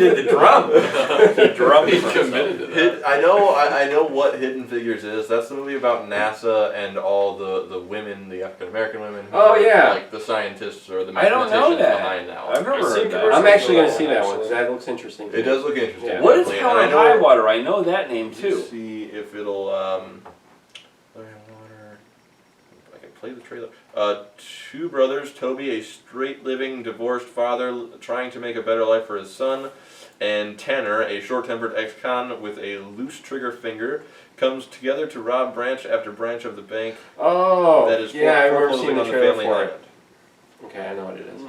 did the drum. He drummed He for committed himself. to that. I know what Hidden Figures is. That's the movie about NASA and all the women, the African American women. Who Oh, are, yeah. like the scientists or the I don't know mathematicians that. behind that one. I've never I've seen heard that. commercials. I'm actually going to Actually. see that one because that looks interesting. It does look interesting. Yeah. What is definitely. Hell And I and know- High Water? I know that name Let's too. see if it'll I can play the trailer. Two brothers, Toby, a straight-living divorced father trying to make a better life for his son, and Tanner, a short-tempered ex-con with a loose trigger finger, comes together to rob Branch after Branch of the bank Oh, that is yeah, I remember foreclosing seeing the on the trailer family for island. it. Okay, I know what it is.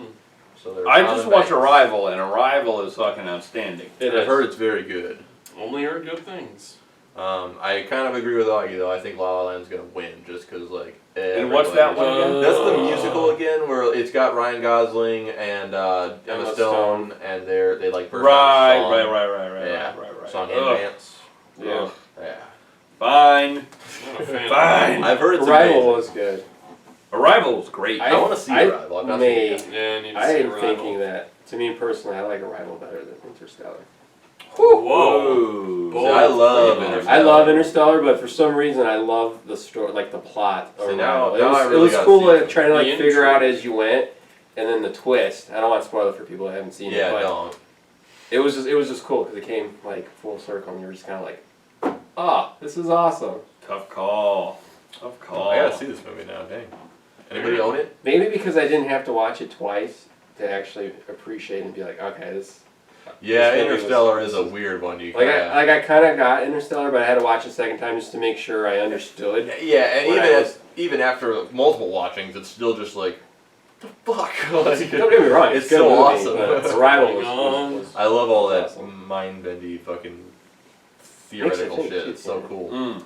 So they're I robbing just watched banks. Arrival, and Arrival is fucking outstanding. I've heard it's very good. Only heard good things. I kind of agree with Augie though. I think La La Land's gonna win just because like. And what's that one again? That's the musical again, where it's got Ryan Gosling and Emma Emma Stone, and they like burst Right, out right. Yeah. Right. song Ugh. and dance. Yeah. Yeah, Fine. Not a fan. Fine. I've heard it's Arrival amazing. was good. Arrival was great. I want to see I Arrival. I've not seen it yet. Yeah, I need to I see am Arrival. thinking that, to me personally, I like Arrival better than Interstellar. Whoa. See, I love Bold. Interstellar. I love Interstellar, but for some reason I love the story, like the plot of See, now- Arrival. now I It really was gotta cool see to it. try to like The figure out intrigue. as you went, and then the twist. I don't want to spoil it for people that haven't seen it, Yeah, but no. it was just cool because it came like full circle, and you were just kind of like, ah, this is awesome. Tough call. Tough call. I gotta see this movie now. Dang. Anybody own it? Maybe because I didn't have to watch it twice to actually appreciate and be like, okay, this. Yeah, This movie Interstellar was- is a weird one. You Like kinda, I kind of got Interstellar, but I had to watch it a second time just to make sure I understood. Yeah, and What I was- even after multiple watchings, it's still just like, the fuck. Like, Don't get me wrong, It's it's, a good so movie, awesome. but Arrival was, on? was I love all that Awesome. mind-bendy fucking Makes you theoretical think, shit. too, It's so yeah. cool. Mm.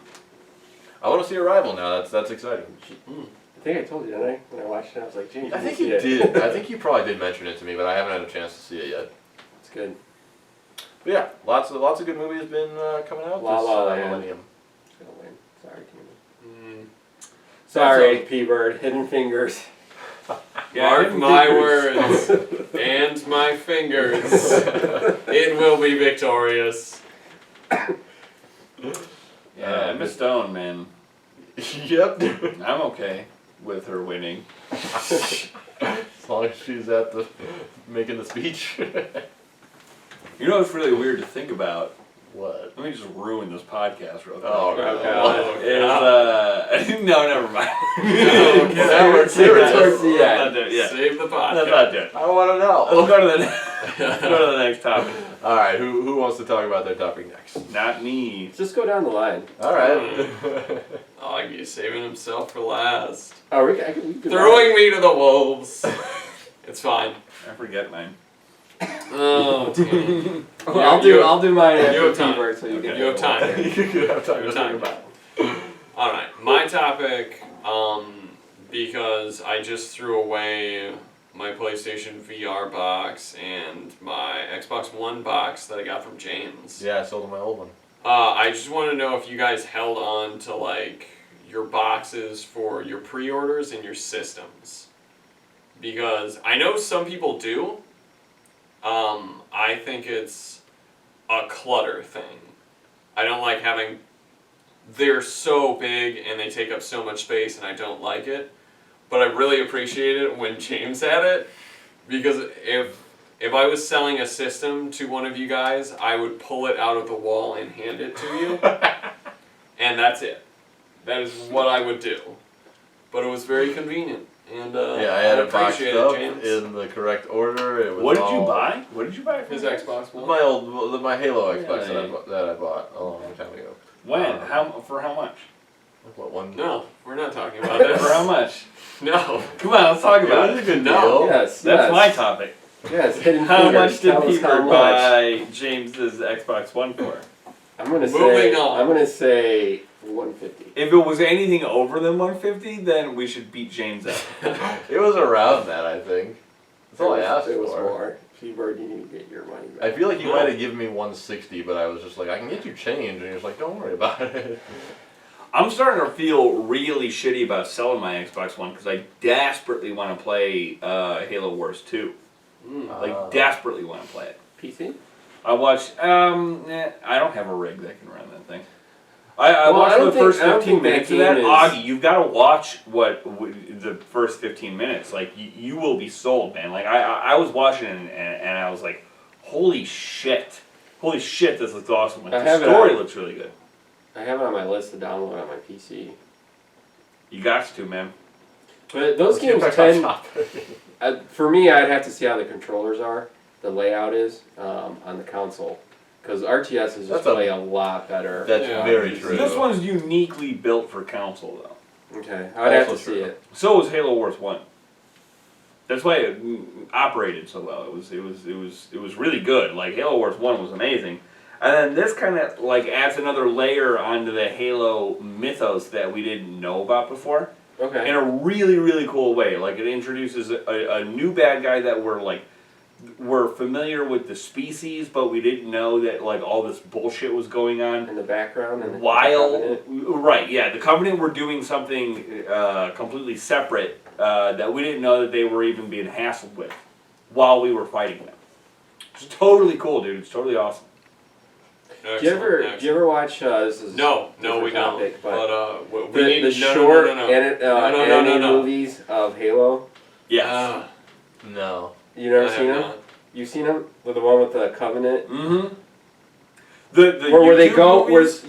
I want to see Arrival now. That's exciting. I think I told you, didn't I? When I watched it, I was like, James, I think see you it. did. I think you probably did mention it to me, but I haven't had a chance to see it yet. It's good. But yeah, lots of good movies been coming out. La this La Land. millennium. It's gonna win. Sorry, Timmy. Mm. Sorry, P-Bird. Hidden Fingers. Mark my words and my fingers. It will be victorious. Yeah, Emma Stone, man. Yep. I'm okay with her winning. As long as she's at the making the speech. You know what's really weird to think about? What? Let me just ruin this podcast real quick. Oh, no. Okay. Is, no, never mind. Okay, that works. Save it Yeah. towards the Let's end. not do it, yeah. Save the Let's podcast. not do it. I want to know. Let's go to the let's go to the next topic. All right, who wants to talk about their topic next? Not me. Just go down the line. All right. Augie's saving himself for last. Oh, we can Throwing me to the wolves. It's fine. I forget mine. Oh, damn. I'll do mine you after have time. P-Bird, so you can. You have time. You could have time Your to time. think about it. All right, my topic, because I just threw away my PlayStation VR box and my Xbox One box that I got from James. Yeah, I sold my old one. I just want to know if you guys held on to like your boxes for your pre-orders and your systems, because I know some people do. I think it's a clutter thing. I don't like having. They're so big and they take up so much space, and I don't like it. But I really appreciate it when James had it, because if I was selling a system to one of you guys, I would pull it out of the wall and hand it to you, and that's it. That is what I would do. But it was very convenient, and Yeah, I had it boxed appreciate up it, James. in the correct order. It was What did you all- buy? What did you buy? His Xbox One. My Halo Xbox Really? that I bought a long time ago. When? For how much? What one? No, we're not talking about this. For how much? No. Come on, let's talk It about was a it. good No. deal. Yes, That's yes. my topic. Yes, Hidden How Fingers. much did Tell us how Peter much. buy James's Xbox One for? I'm gonna Moving say. on. I'm gonna say 150. If it was anything over than 150, then we should beat James up. It was around that, I think. That's all I asked It was for. more. P-Bird, you need to get your money back. I feel like you No. might have given me 160, but I was just like, I can get you change, and he was like, don't worry about it. I'm starting to feel really shitty about selling my Xbox One because I desperately want to play Halo Wars 2. Mm. Like, desperately want to play it. PC? I watched. I don't have a rig that can run that thing. I Well, watched I don't the think- first I don't 15 think that minutes of that. game is- Augie, you've got to watch the first 15 minutes. Like you will be sold, man. Like I was watching it and I was like, holy shit, this looks awesome. Like, I the have it story on- looks really good. I have it on my list to download on my PC. You got to, man. But those Let's get games back on tend, topic. for me, I'd have to see how the controllers are, the layout is on the console, because RTS is just That's a- play a lot better. That's Yeah. very true. This one's uniquely built for console, though. Okay, I'd have to Also see true. it. So was Halo Wars 1. That's why it operated so well. It was really good. Like Halo Wars 1 was amazing. And then this kind of like adds another layer onto the Halo mythos that we didn't know about before Okay. in a really, really cool way. Like it introduces a new bad guy that we're familiar with the species, but we didn't know that like all this bullshit was going on. In the background and While right, yeah, the Covenant were doing something completely separate that we didn't know that they were even being hassled with while we were fighting them. It's totally cool, dude. It's totally awesome. Do you ever watch? This is No, we different don't. topic, but we the, need the no, short no. anime No. movies of Halo. Yes. No. You never I seen have them? not. You seen them? With the one with the Covenant? Mm-hmm. The Where they YouTube go? movies?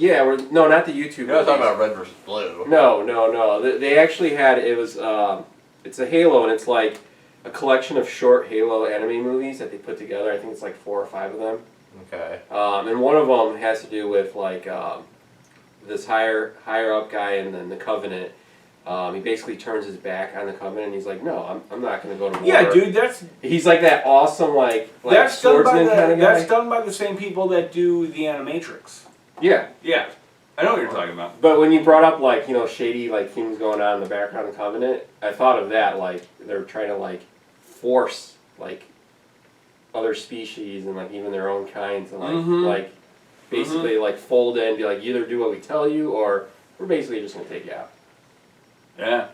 No, not the YouTube. You're not talking movies. about red versus blue. No. They actually had it was it's a Halo and it's like a collection of short Halo anime movies that they put together. I think it's like 4 or 5 of them. Okay. And one of them has to do with like this higher up guy and then the Covenant. He basically turns his back on the Covenant and he's like, no, I'm not going to go to war. Yeah, dude, that's He's like that awesome like that's done by swordsman kind the of guy. that's done by the same people that do the Animatrix. Yeah. Yeah, I know what you're talking about. But when you brought up like shady like things going on in the background of Covenant, I thought of that like they're trying to like force like other species and like even their own kinds and like Mhm. like basically like fold in and be like you either do what we tell you or we're basically just gonna take you out. Yeah,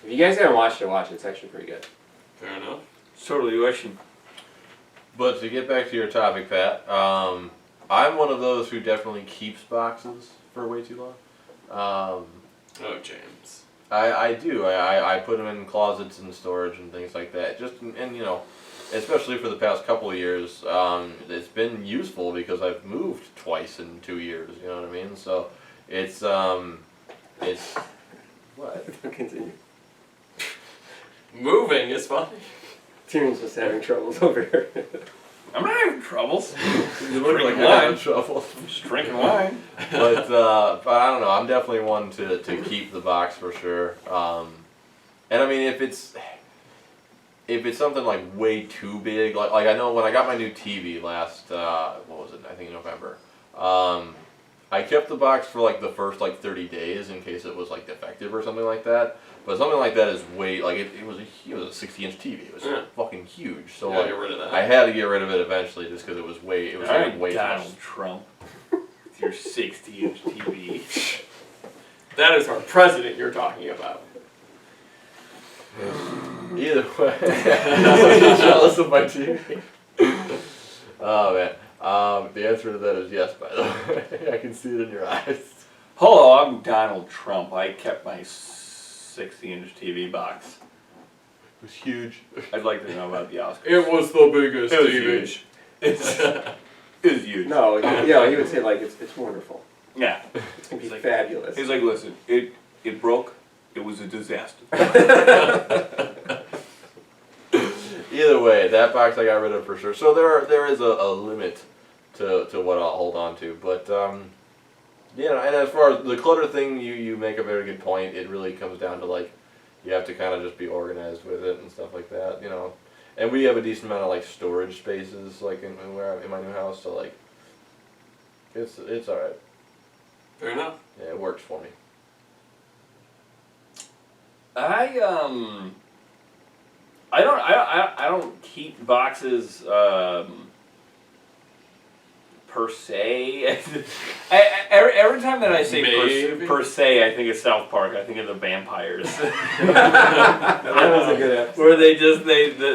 If you guys haven't watched it, watch it. It's actually pretty good. Fair enough. it's totally wishing. But to get back to your topic, Pat, I'm one of those who definitely keeps boxes for way too long. Oh, James. I do. I put them in closets and storage and things like that. Just and especially for the past couple of years, it's been useful because I've moved twice in 2 years. You know what I mean? So it's what? Continue. Moving is fun. Tyrion's just having troubles over here. I'm not having troubles. You look like Drinking you're having wine. trouble. Just drinking wine. But I don't know. I'm definitely one to keep the box for sure. And I mean, if it's something like way too big, like I know when I got my new TV last what was it? I think November. I kept the box for like the first like 30 days in case it was like defective or something like that. But something like that is way like it was a 60-inch TV. It was Yeah. fucking huge. So Yeah, like get rid of that. I had to get rid of it eventually just because it was way All right, way too much. Donald Trump, with your 60-inch TV. That is our president you're talking about. Either way, I'm jealous of my TV. Oh man, the answer to that is yes. By the way, I can see it in your eyes. Hello, I'm Donald Trump. I kept my 60-inch TV box. It was huge. I'd like to know about the Oscars. It was the biggest It was TV. huge. It was huge. No, he would say like it's wonderful. Yeah. It's gonna be He's like- fabulous. He's like, listen, it broke. It was a disaster. Either way, that box I got rid of for sure. So there is a limit to what I'll hold on to, but and as far as the clutter thing, you make a very good point. It really comes down to like you have to kind of just be organized with it and stuff like that, And we have a decent amount of like storage spaces like in my new house, so like it's all right. Fair enough. Yeah, it works for me. I don't keep boxes per se. Every time that I say Maybe. per se, I think of South Park. I think of the vampires. That was a good episode. Where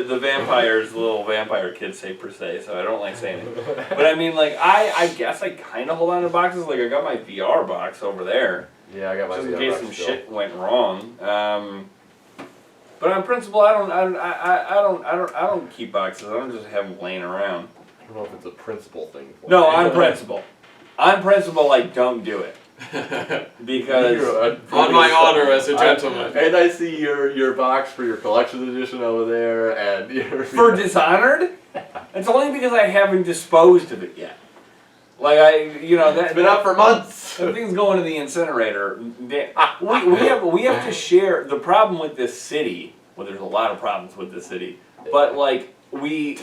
the vampires, the little vampire kids say per se, so I don't like saying it. But I mean, like, I guess I kind of hold on to boxes. Like, I got my VR box over there, Yeah, I got my just in VR case box some still. shit went wrong. But on principle, I don't keep boxes. I don't just have them laying around. I don't know if it's a principal thing. For No, me. on principle. On principle, I don't do it because You're a- On my honor as a gentleman. And I see your box for your collector's edition over there, and your for Dishonored, it's only because I haven't disposed of it yet. Like it's been up for months. that thing's going to the incinerator. We have to share the problem with this city. Well, there's a lot of problems with this city, but like we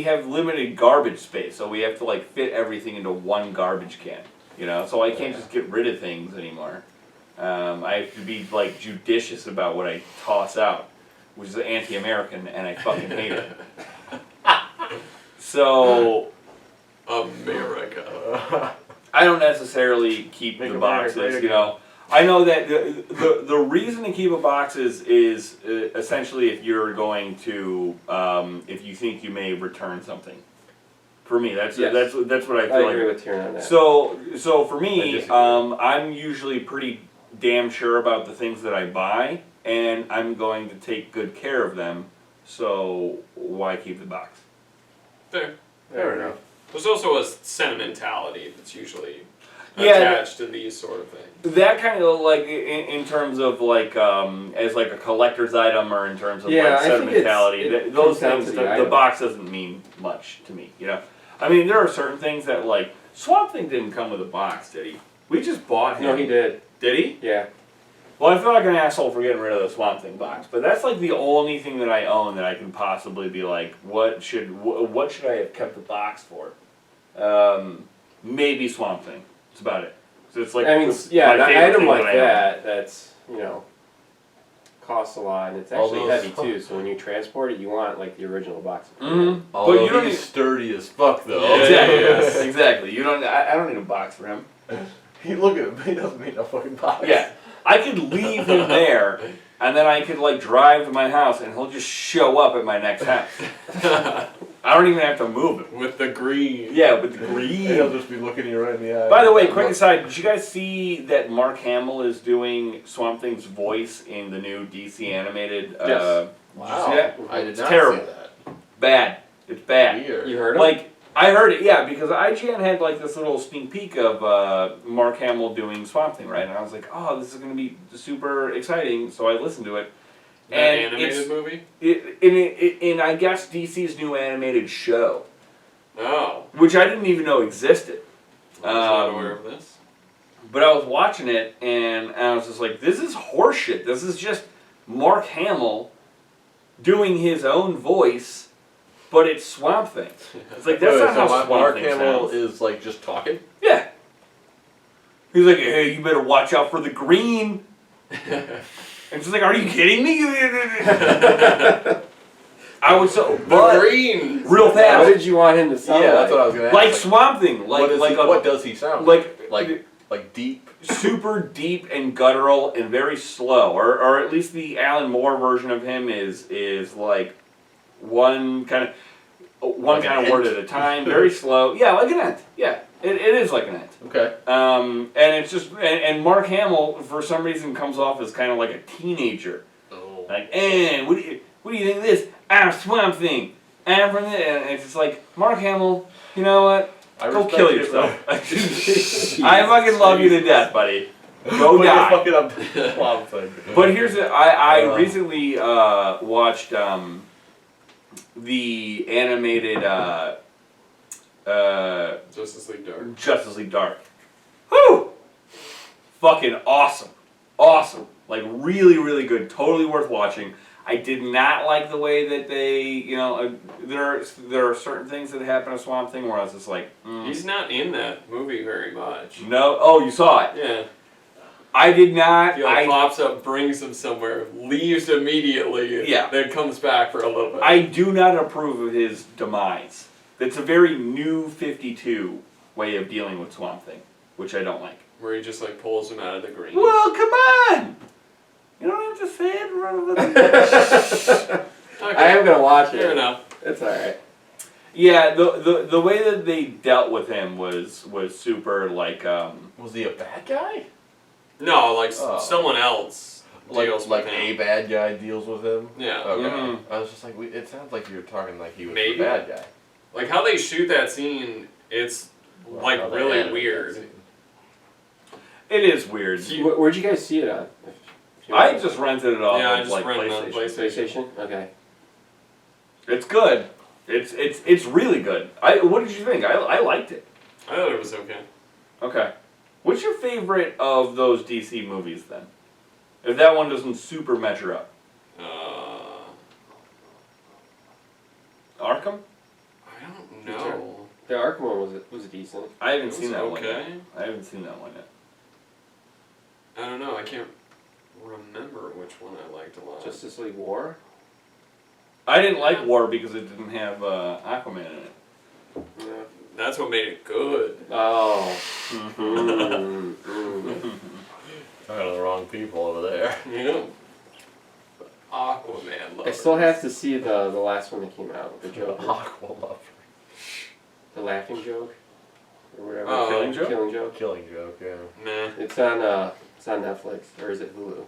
have limited garbage space, so we have to like fit everything into one garbage can. You know, so I can't just get rid of things anymore. I have to be like judicious about what I toss out, which is anti-American, and I fucking hate it. So America. I don't necessarily keep Make the America boxes. great You know, I know that the reason to keep a box is essentially if you're going to if you think you may return something. For me, that's Yes. that's what I I feel agree like. with Tieran on that. So for I me, disagree. I'm usually pretty damn sure about the things that I buy, and I'm going to take good care of them. So why keep the box? Fair. Fair enough. There's also a sentimentality that's usually Yeah. attached to these sort of things. That kind of like in terms of like as like a collector's item or in terms of Yeah, like I think sentimentality, it those comes down things to the the item. box doesn't mean much to me. You know, I mean there are certain things that like Swamp Thing didn't come with a box, did he? We just bought him. No, he did. Did he? Yeah. Well, I feel like an asshole for getting rid of the Swamp Thing box, but that's like the only thing that I own that I can possibly be like, what should I have kept the box for? Maybe Swamp Thing. That's about it. So it's like I mean, my yeah, an favorite item thing like I own. that's, costs a lot, and it's actually Although- heavy too, so when you transport it, you want, like, the original box. Mm-hmm. Although But you don't he's need, sturdy as fuck though. exactly, Yes. exactly. You don't. I don't need a box for him. He look at him. He doesn't need no fucking box. Yeah, I could leave him there, and then I could like drive to my house, and he'll just show up at my next house. I don't even have to move him. With the green. Yeah, with the He'll green. just be looking you right in the eye. By the way, quick aside, did you guys see that Mark Hamill is doing Swamp Thing's voice in the new DC animated? Yes. Did Wow. you see that? I did It's not terrible. see that. Bad. It's bad. Weird. You heard him? Like, I heard it, yeah, because IGN had like this little sneak peek of Mark Hamill doing Swamp Thing, right? And I was like, oh, this is going to be super exciting. So I listened to it. That And animated it's movie? in I guess DC's new animated show, Oh. which I didn't even know existed. I was not aware of this. But I was watching it and I was just like, this is horseshit. This is just Mark Hamill doing his own voice, but it's Swamp Thing. It's like, that's Wait, not so how Swamp Mark Thing Hamill sounds. is like just talking. Yeah. He's like, hey, you better watch out for the green. And she's like, are you kidding me? I was so, The but green! real What fast, did you want him to sound Yeah, like? that's what I was gonna ask. like Swamp Thing, like what, is like he, a, what does he sound like deep? super deep and guttural and very slow, or at least the Alan Moore version of him is like one kind of Like an word ant? at a time, very slow. Yeah, like an ant. Yeah, it is like an ant. Okay. And it's just and Mark Hamill for some reason comes off as kind of like a teenager, Oh. like, what do you think of this? I'm Swamp Thing. I'm from this, and it's just like, Mark Hamill, you know what? I Go respect kill it, yourself. bro. I fucking love you to death, buddy. Go But you're die. fucking up Swamp Thing. But here's the I recently watched the animated Justice League Dark. Justice League Dark. Whew! Fucking awesome. Awesome. Like really, really good. Totally worth watching. I did not like the way that they, there are certain things that happen to Swamp Thing where I was just like, He's not in that movie very much. no. Oh, you saw it. Yeah. I did not. He like pops up, brings him somewhere, leaves immediately, Yeah. then comes back for a little bit. I do not approve of his demise. It's a very new 52 way of dealing with Swamp Thing, which I don't like. Where he just like pulls him out of the green. Well, come on! You don't have to say it right over the Okay. I am gonna watch it. Fair enough. It's alright. Yeah, the way that they dealt with him was super like Was he a bad guy? No, like Oh. someone else deals Like with a him. bad guy deals with him? Yeah. Okay. Mhm. I was just like, it sounds like you were talking like he was Maybe. a bad guy. Like how they shoot that scene, it's Well, like how they really edited that weird. scene. it is weird. Where'd you guys see it on? If you I remember. just rented it off Yeah, I of just like rented it on PlayStation. PlayStation? Okay. It's good. It's really good. What did you think? I liked it. I thought it was okay. Okay. What's your favorite of those DC movies then? If that one doesn't super measure up. Arkham? I don't know. The Arkham one was decent. I haven't It was seen that one yet. okay. I haven't seen that one yet. I don't know. I can't remember which one I liked a lot. Justice League War? I didn't like War because it didn't have Aquaman in it. Yeah. That's what made it good. Oh. Mhm. Talking to the wrong people over there. Yeah. Aquaman. I still have to see the last one that came out, the Joker. Aqua lover. The laughing joke? Or whatever. Oh, Killing Joke? Killing Joke. Killing joke, yeah. Nah. It's on Netflix, or is it Hulu?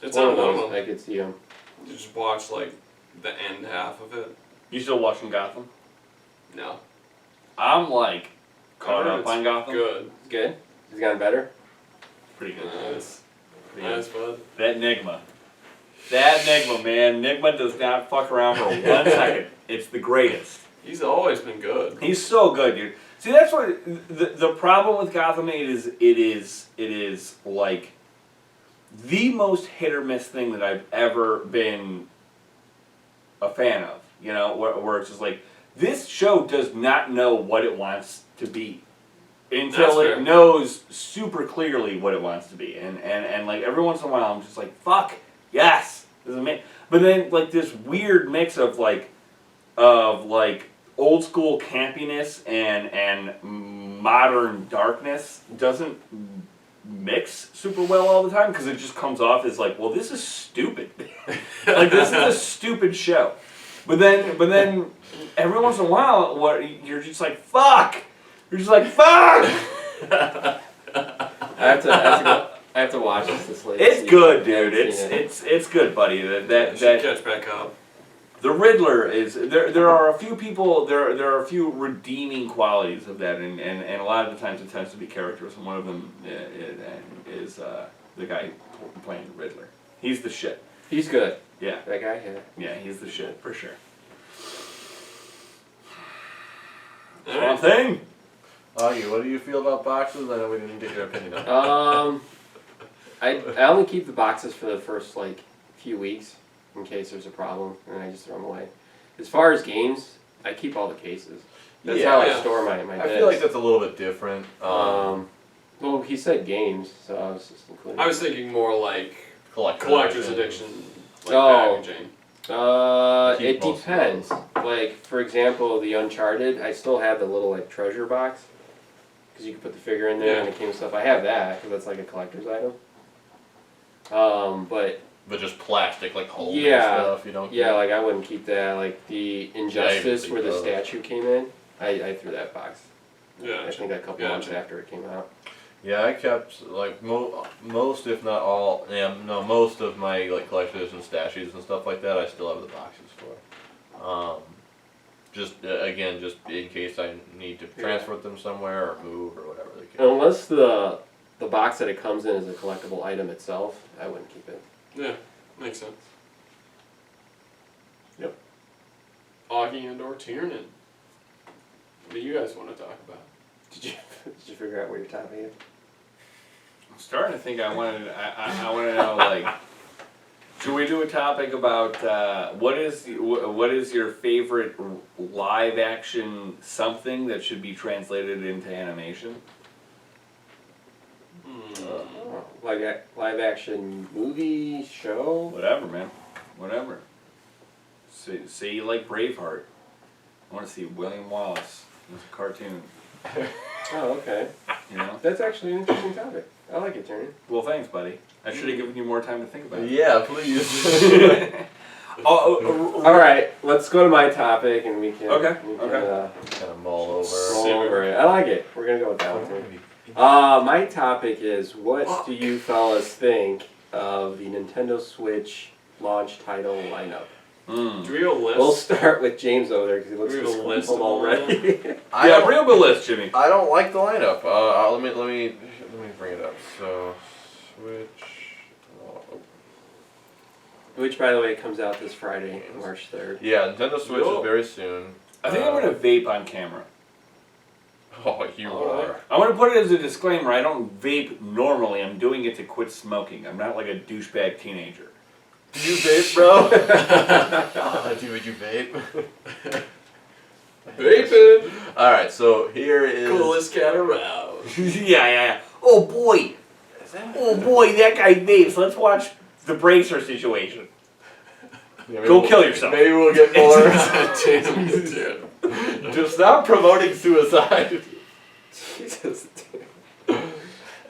It's on one of those. them. I could see them. You just watch like the end half of it. You still watching Gotham? No. I'm like caught I heard up on it's Gotham. Good. It's good. It's gotten better. Pretty good. Nice. Pretty Nice, good. bud. That Nigma. That Nigma, man. Nigma does not fuck around for 1 second. It's the greatest. He's always been good. He's so good, dude. See, that's what the problem with Gotham is. It is like the most hit or miss thing that I've ever been a fan of. You know, where it's just like this show does not know what it wants to be until That's it fair. knows super clearly what it wants to be, and like every once in a while I'm just like, fuck yes, this is amazing. But then like this weird mix of like old school campiness and modern darkness doesn't mix super well all the time because it just comes off as like, well, this is stupid. Like this is a stupid show. But then every once in a while, you're just like, fuck. You're just like, fuck. I have to watch this later. It's good, dude. I haven't seen it. It's good, buddy. Should catch back up. The Riddler is there are a few people there are a few redeeming qualities of that and a lot of the times it tends to be characters and one of them is the guy playing the Riddler. He's the shit. He's good. Yeah. That guy, yeah. Yeah, he's the shit for sure. Alright. Swamp Thing. Augie, what do you feel about boxes? I know we didn't get your opinion on it. I only keep the boxes for the first like few weeks in case there's a problem, and I just throw them away. As far as games, I keep all the cases. That's how I Yeah. store my I discs. feel like that's a little bit different. Well, he said games, so I was just including. I was thinking more like collector's edition, like Oh. packaging. Keep It most of depends. Like, for example, the Uncharted, I still have the little like treasure box because you can put the figure in there and Yeah. it came with stuff. I have that because that's like a collector's item. But But just plastic, like holding Yeah. stuff. You don't. yeah, like I wouldn't keep that. Like the Injustice think where the those. statue came in, I threw that box. Yeah. I think a couple Gotcha. months after it came out. Yeah, I kept like most, if not all, most of my like collectors and stashes and stuff like that. I still have the boxes for. Just again, just in case I need to transfer them somewhere or move or whatever. They can. Unless the box that it comes in is a collectible item itself, I wouldn't keep it. Yeah. Makes sense. Yep. Augie and or Tiernan. What do you guys want to talk about? Did you figure out what your topic is? I'm starting to think I want to know like should we do a topic about what is your favorite live action something that should be translated into animation? Like a live action movie, show? Whatever, man. Whatever. Say you like Braveheart. I want to see William Wallace. It's a cartoon. Oh, okay. You know. That's actually an interesting topic. I like it, Tony. Well, thanks, buddy. I should have given you more time to think about it. Yeah, please. All right, let's go to my topic, and we can. Okay, We can, okay. Kind of mull over. roll over it. I like it. We're gonna go with that one too. My topic is: what do you fellas think of the Nintendo Switch launch title lineup? Do we have a list? We'll start with James over there because he looks We have a list disgruntled of all already. I Yeah, don't, real good list, Jimmy. I don't like the lineup. Let me bring it up. So, Switch. Which, by the way, comes out this Friday, March 3rd. Yeah, Nintendo Switch Yo. is very soon. I think I'm gonna vape on camera. Oh, you Alright. are. I want to put it as a disclaimer. I don't vape normally. I'm doing it to quit smoking. I'm not like a douchebag teenager. Do you vape, bro? Would you vape? Vaping! Alright, so here is. Coolest cat around. yeah. Oh boy. Oh boy, that guy vapes. Let's watch the bracer situation. Yeah, Go maybe kill we'll- yourself. Maybe we'll get more. Damn, dude. Just stop promoting suicide. Jesus.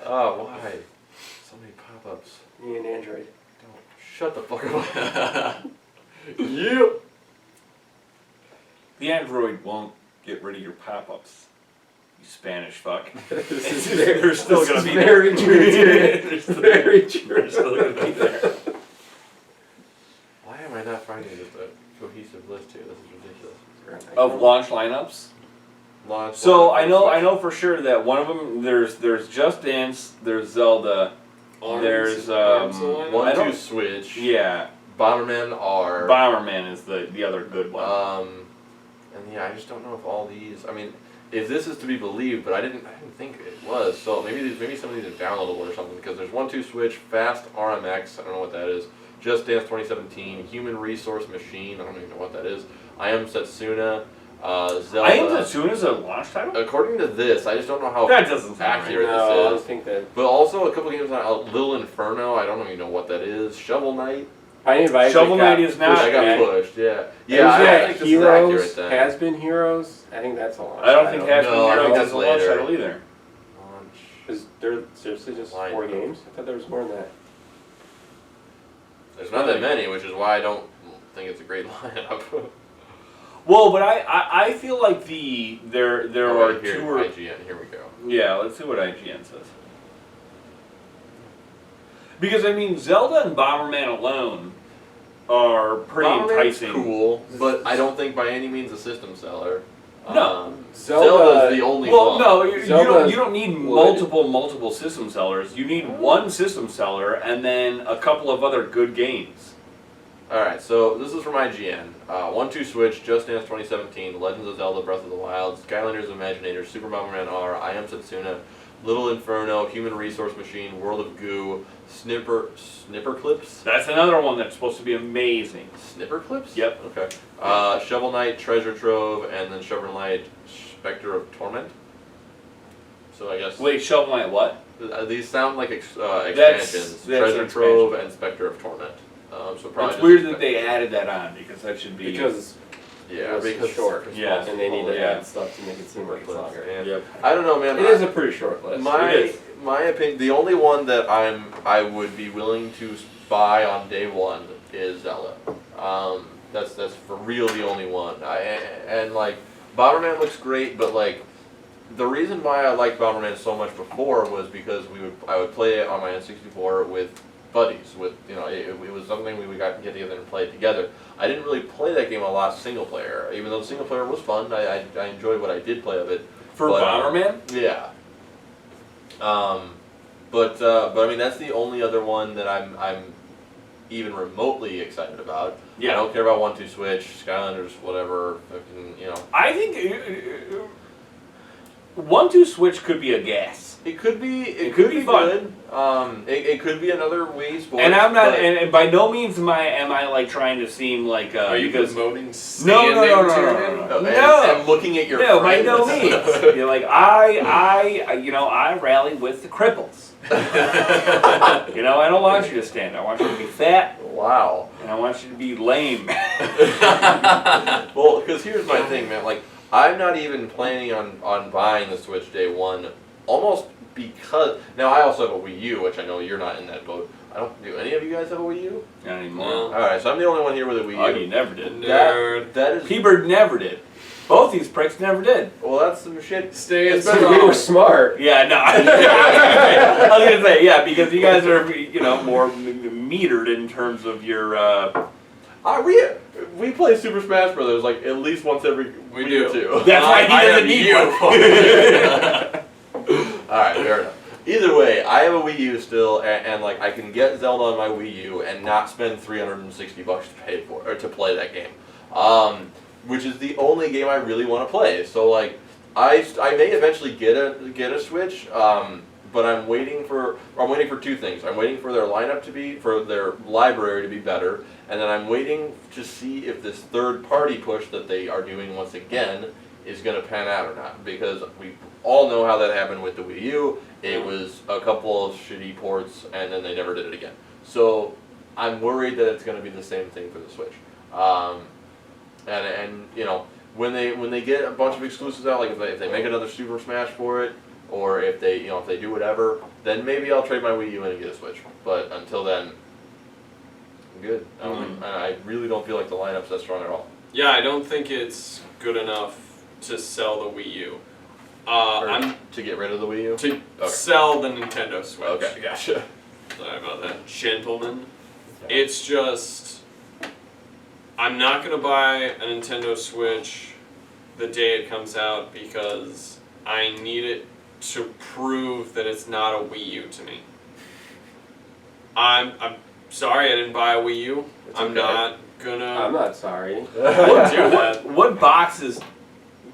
Oh, why? So many pop-ups. Me and Android. Don't shut the fuck up. Yep. The Android won't get rid of your pop-ups. You Spanish fuck. This is They're still this gonna is be very there. true. Too. They're still- Very true. They're still gonna be there. Why am I not finding just a cohesive list here? This is ridiculous. Of launch lineups. Launch. So launch, I Switch. know for sure that one of them there's Just Dance, there's Zelda, there's Arms I One, don't- two, Switch. yeah, Bomberman R. Bomberman is the other good one. And yeah, I just don't know if all these. I mean, if this is to be believed, but I didn't think it was. So maybe some of these are downloadable or something because there's 1, 2 Switch, Fast RMX. I don't know what that is. Just Dance 2017, Human Resource Machine. I don't even know what that is. I Am Setsuna. Zelda. I Am Setsuna is a launch title. According to this, I just don't know how That doesn't sound accurate right. No, I this don't is. think that. But also a couple games on Little Inferno. I don't even know what that is. Shovel Knight. Binding of Isaac Shovel got Knight is not, I got man. pushed. Yeah. Yeah, Yeah. I that don't think this is Heroes accurate then. has been Heroes. I think that's a launch. I don't think title. Has Been No, I Heroes think is that's a launch later. title either. Launch. Is there seriously just Line 4 up. games? I thought there was more than that. There's not that many, which is why I don't think it's a great lineup. Well, but I feel like there Oh, are right here, 2 or IGN. Here we go. yeah. Let's see what IGN says. Because I mean, Zelda and Bomberman alone are pretty Bomberman's enticing. cool, but I don't think by any means a system seller. No. Zelda's the only Well, one. no, you Zelda don't need would. multiple system sellers. You need one system seller and then a couple of other good games. Alright, so this is from IGN. 1, 2 Switch, Just Dance 2017, Legends of Zelda Breath of the Wild, Skylanders Imaginators, Super Bomberman R, I Am Setsuna, Little Inferno, Human Resource Machine, World of Goo, Snipper Clips? That's another one that's supposed to be amazing. Snipper Clips? Yep. Okay. Shovel Knight, Treasure Trove, and then Shovel Knight, Spectre of Torment. So I guess Wait, Shovel Knight what? these sound like expansions. That's Treasure an Trove and Spectre of Torment. So probably It's just weird that expect- they added that on because that should be Because Yeah, it's because short. Yeah. and they need to Yeah. add stuff to make it seem like it's longer. Yeah. Yep. I don't know, man. It is a pretty short list. My It is. my opinion. The only one that I would be willing to buy on day one is Zelda. That's for real the only one. And like Bomberman looks great, but like the reason why I liked Bomberman so much before was because I would play it on my N64 with buddies. With it was something we would get together and play together. I didn't really play that game a lot single player, even though the single player was fun. I enjoyed what I did play of it. For But, Bomberman? Yeah. But I mean that's the only other one that I'm even remotely excited about. Yeah. I don't care about 1, 2 Switch, Skylanders, whatever. Fucking, I think 1, 2 Switch could be a gas. It could be. It, could could be be fun. good. It could be another Wii Sports. And I'm not, but- and by no means am I like trying to seem like Are you because promoting no, standing no, no, Tyranny? no, no. and looking at your no, by friends. no means. You're like I rally with the cripples. You know, I don't want you to stand. I want you to be fat, Wow. and I want you to be lame. Well, because here's my thing, man. Like, I'm not even planning on buying the Switch day one, almost because now I also have a Wii U, which I know you're not in that boat. I don't. Do any of you guys have a Wii U? Not anymore. No. All right, so I'm the only one here with a Wii U. Oh, you never did. Nerd. That is. P-Bird never did. Both these pricks never did. Well, that's some shit. Stay in It's better We were strong. smart. Yeah, no. I was gonna say, yeah, because you guys are, you know, more metered in terms of your. We play Super Smash Brothers like at least once every We week do. or two. That's why he I doesn't have need you. one. All right, fair enough. Either way, I have a Wii U still, and like I can get Zelda on my Wii U and not spend $360 to pay for or to play that game, which is the only game I really want to play. So like, I may eventually get a Switch, but I'm waiting for two things. I'm waiting for their their library to be better, and then I'm waiting to see if this third-party push that they are doing once again is going to pan out or not, because we all know how that happened with the Wii U. It was a couple of shitty ports, and then they never did it again. So I'm worried that it's going to be the same thing for the Switch. And you know, when they get a bunch of exclusives out, like if they make another Super Smash for it, or if they do whatever, then maybe I'll trade my Wii U in and get a Switch. But until then, I'm good. I really don't feel like the lineup's that strong at all. Yeah, I don't think it's good enough to sell the Wii U. Or I'm to get rid of the Wii U. to Okay. sell the Nintendo Switch. Okay, gotcha. Sorry about that, gentlemen. It's just, I'm not gonna buy a Nintendo Switch the day it comes out because I need it to prove that it's not a Wii U to me. I'm sorry I didn't buy a Wii U. It's I'm okay. not gonna I'm not sorry. do that. What boxes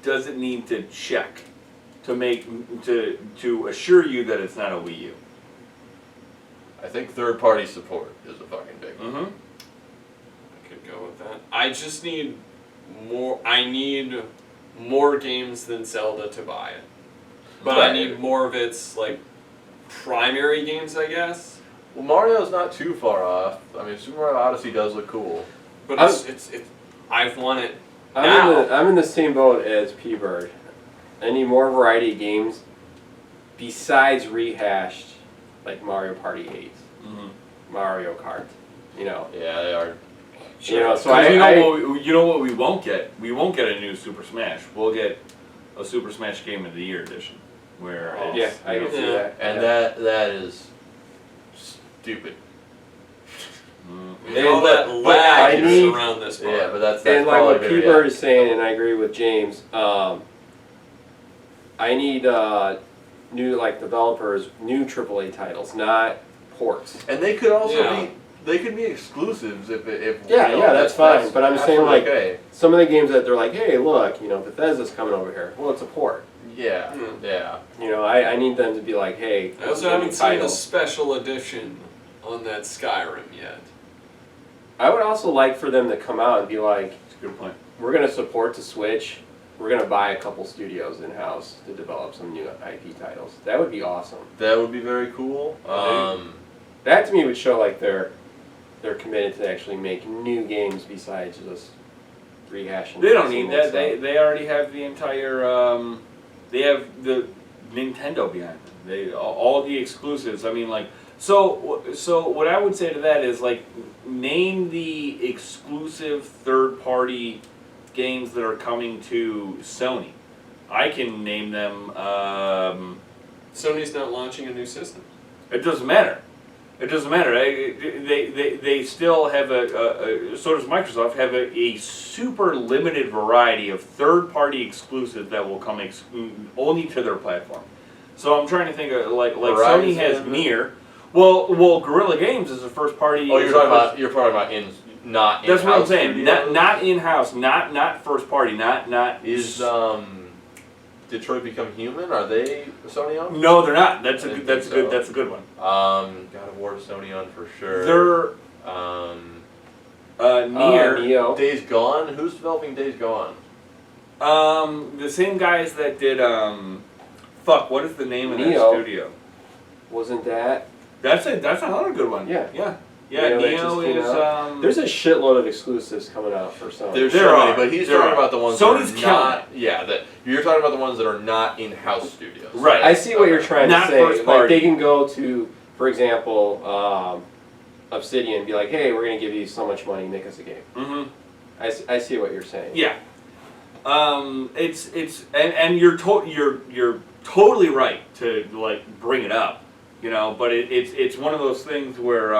does it need to check to to assure you that it's not a Wii U? I think third-party support is a fucking big one. Mm-hmm. I could go with that. I just need more. I need more games than Zelda to buy it, but I Right. need more of its like primary games, I guess. Well, Mario's not too far off. I mean, Super Mario Odyssey does look cool. But it's I've won it. I'm in the same boat as P-Bird. I need more variety of games besides rehashed, like Mario Party 8, Mario Kart. You know. Yeah, they are. You know, so 'Cause I you know what we won't get? We won't get a new Super Smash. We'll get a Super Smash Game of the Year edition, where it's, yeah, I can see that. And yeah. that is stupid. Mm. And all that I lag need- around this part. Yeah, but that's And like probably what very P-Bird is saying, and I agree with James, I need new developers, new AAA titles, not ports. And they could also Yeah. they could be exclusives if Yeah, you know, yeah, that's fine. But I'm saying, absolutely like, okay. Some of the games that they're like, hey, look, you know, Bethesda's coming over here. Well, it's a port. Yeah, Hmm. yeah. You know, I need them to be like, hey, I also new haven't seen title. a special edition on that Skyrim yet. I would also like for them to come out and be like, That's a good point. we're going to support the Switch. We're going to buy a couple studios in-house to develop some new IP titles. That would be awesome. That would be very cool. That to me would show like they're committed to actually make new games besides just rehashing. They don't the need same that. old stuff. They already have the entire. They have the Nintendo behind them. They all the exclusives. I mean, like so. What I would say to that is like, name the exclusive third-party games that are coming to Sony. I can name them. Sony's not launching a new system. It doesn't matter. It doesn't matter. They still have so does Microsoft, have a super limited variety of third-party exclusives that will come only to their platform. So I'm trying to think of like Sony has Horizon. Nier. Well, Guerrilla Games is a first-party. Oh, you're talking about not That's what I'm in-house saying. studios? Not in-house. Not first-party. Not Is Detroit Become Human? Are they Sony owned? No, they're not. That's I a didn't good. That's a think good. so. That's a good one. God of War Sony owned for sure. They're near. Neo. Days Gone. Who's developing Days Gone? The same guys that did fuck. What is the name of that Neo. studio? Wasn't that? That's another good one. Yeah. Yeah. Neo that just Neo came is. There's a shitload of exclusives coming out for Sony. There's There so many, are. but he's There talking are. about the ones Sony's that are not. Yeah, that you're talking about the ones that are not in-house studios. Right. I see what you're trying Not to say. first Like party. they can go to, for example, Obsidian and be like, "Hey, we're gonna give you so much money, make us a game." Mm-hmm. I see what you're saying. Yeah. And you're totally right to like bring it up, you know. But it's one of those things where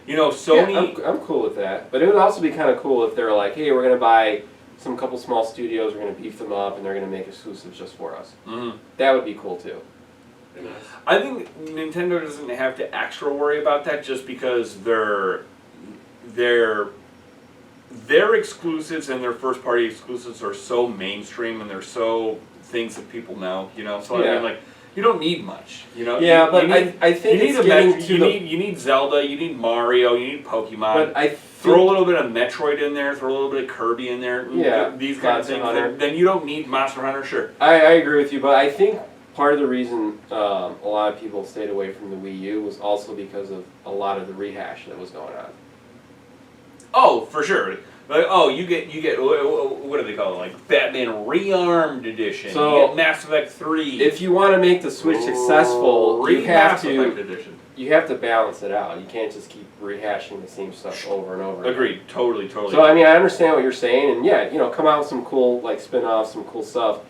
you know, Sony. Yeah, I'm cool with that. But it would also be kind of cool if they're like, "Hey, we're gonna buy some couple small studios, we're gonna beef them up, and they're gonna make exclusives just for us." Mhm. That would be cool too. I think Nintendo doesn't have to extra worry about that just because their exclusives and their first party exclusives are so mainstream and they're so things that people know, you know. So I Yeah. mean, like, you don't need much, you know. Yeah, you but need, I think you need it's a getting Met- to you the. need you need Zelda, you need Mario, you need Pokemon. But I Throw a think, little bit of Metroid in there, throw a little bit of Kirby in there, Yeah, these kind of Monster things. Hunter. Then you don't need Monster Hunter, sure. I agree with you, but I think part of the reason a lot of people stayed away from the Wii U was also because of a lot of the rehash that was going on. Oh, for sure. Like, oh, you get what do they call it? Like Batman Rearmed Edition. So, you get Mass Effect 3. If you want to make the Switch successful, you have Mass Effect to Edition. balance it out. You can't just keep rehashing the same stuff over and over. again. Agreed. Totally. So I mean, I understand what you're saying, and yeah, you know, come out with some cool like spin-offs, some cool stuff,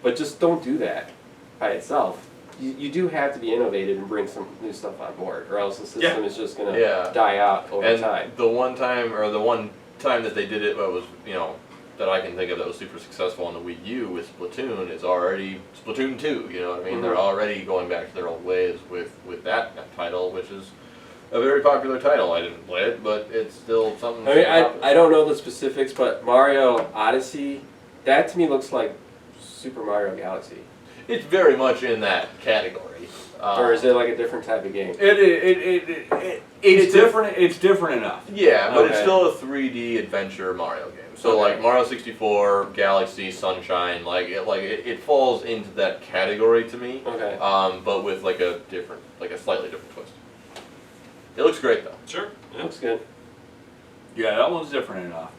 but just don't do that by itself. You do have to be innovative and bring some new stuff on board, or else the system is just gonna Yeah. die out over And time. the one time that they did it, what was that I can think of that was super successful on the Wii U with Splatoon is already Splatoon 2. You know what I mean? Mhm. They're already going back to their old ways with that title, which is a very popular title. I didn't play it, but it's still something. I mean, super popular. I don't know the specifics, but Mario Odyssey, that to me looks like Super Mario Galaxy. It's very much in that category. Or is it like a different type of game? It's different. It's different enough. Yeah, but it's Okay. still a 3D adventure Mario game. So Okay. like Mario 64, Galaxy, Sunshine, it falls into that category to me. Okay. But with like a slightly different twist. It looks great though. Sure. Yeah. Looks good. Yeah, that one's different enough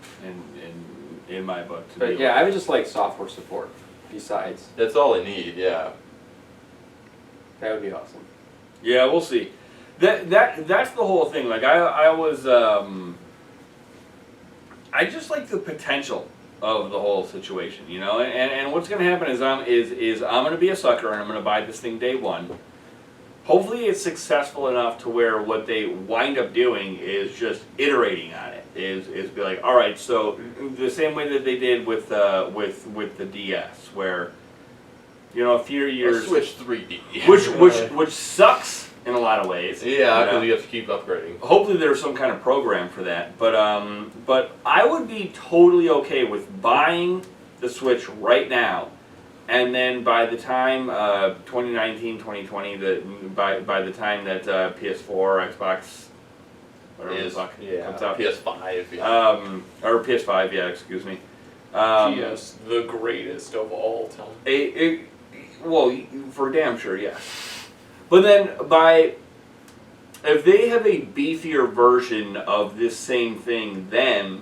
in my book. To But be yeah, like, I would just like software support. Besides, That's all they need. Yeah. that would be awesome. yeah, we'll see. That's the whole thing. Like I just like the potential of the whole situation, you know. And what's going to happen is I'm going to be a sucker and I'm going to buy this thing day one. Hopefully, it's successful enough to where what they wind up doing is just iterating on it. Is be like, all right, so the same way that they did with the DS, where you know a few years, Switch 3D. which sucks in a lot of ways. Yeah, because know? you have to keep upgrading. Hopefully there's some kind of program for that, but I would be totally okay with buying the Switch right now, and then by the time 2019, 2020, by the time that PS4, Xbox, whatever the fuck comes out, PS5. Yeah. or PS5, yeah, excuse me. PS, the greatest of all time. Well, for damn sure, yes. But then if they have a beefier version of this same thing, then